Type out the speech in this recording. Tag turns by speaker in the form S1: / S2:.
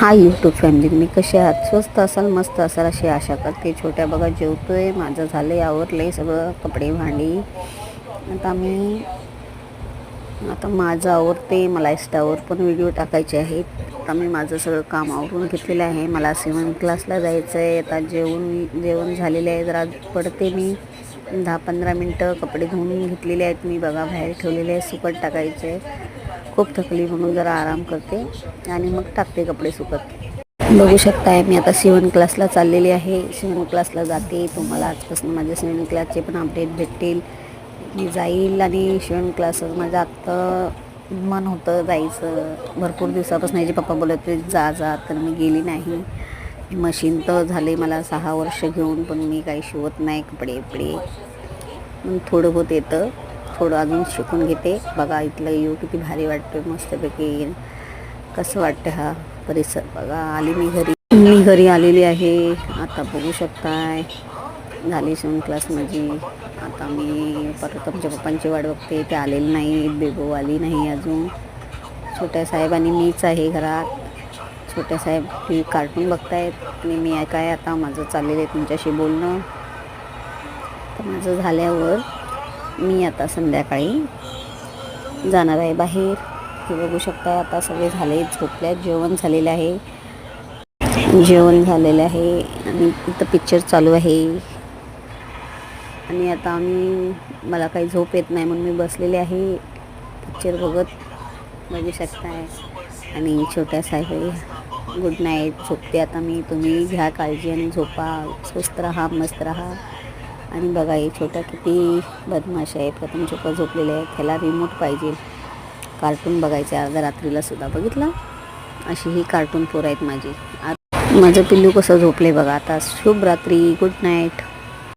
S1: Hi YouTube family, तुम्ही कसे आहात? स्वस्त असाल, मस्त असाल अशी आशा करते. छोट्या बघा जेवतोय, माझं झालं आहे, आवरलं सगळं, कपडे भांडी. आता माझं आवरते, मला इंस्टावर पण व्हिडिओ टाकायचे आहेत. आता मी माझं सगळं काम आवरून घेतलेलं आहे. मला स्विमिंग क्लासला जायचं आहे. आता जेवण झालेलं आहे. जरा पडते मी 10-15 मिनटं. कपडे धुवून घेतलेले आहेत मी, बघा बाहेर ठेवलेले आहे, सुकत टाकायचे. खूप थकली म्हणून जरा आराम करते आणि मग टाकते कपडे सुकत. बघू शकताय मी आता शिवण क्लासला चाललेली आहे. शिवण क्लासला जाते. तुम्हाला आजपासून माझ्या शिवण क्लासचे पण अपडेट भेटतील. मी जाईल आणि शिवण क्लास माझं आत्ता मन होतं जायचं. भरपूर दिवसापासून याचे पप्पा बोलत होते जा, तर मी गेली नाही. मशीन तर झाले मला 6 वर्ष घेऊन, पण मी काही शिवत नाही कपडे. थोडं बहुत येतं, थोडं अजून शिकून घेते. बघा इथलं येऊ किती भारी वाटतं, मस्तपैकी कसं वाटतं हा परिसर. बघा मी घरी आलेली आहे. आता बघू शकताय झाली शिवण क्लास माझी. आता मी परत आमच्या पप्पांची वाट बघते, ते आलेले नाही, बेबो आली नाही अजून. छोट्या साहेब आणि मीच आहे घरात. छोट्या साहेब ही कार्टून बघतायत आणि मी काय आता माझं चाललेलं आहे तुमच्याशी बोलणं. तर माझं झाल्यावर मी आता संध्याकाळी जाणार आहे बाहेर. हे बघू शकता आता सगळे झाले, झोपल्यात. जेवण झालेलं आहे आणि इथं पिक्चर चालू आहे. आणि आता मला काही झोप येत नाही म्हणून मी बसलेले आहे पिक्चर बघू शकताय. आणि छोट्या साहेब गुड नाईट, झोपते आता मी. तुम्ही घ्या काळजी आणि झोपा, स्वस्त राहा, मस्त राहा. आणि बघा हे छोटा किती बदमाश आहे. प्रथम छोटा झोपलेले आहे, त्याला रिमोट पाहिजे कार्टून बघायचे अर्ध्या रात्रीला सुद्धा. बघितलं, अशी ही कार्टून पोरं आहेत माझी. माझं पिल्लू कसं झोपले बघा. आता शुभ रात्री, गुड नाईट.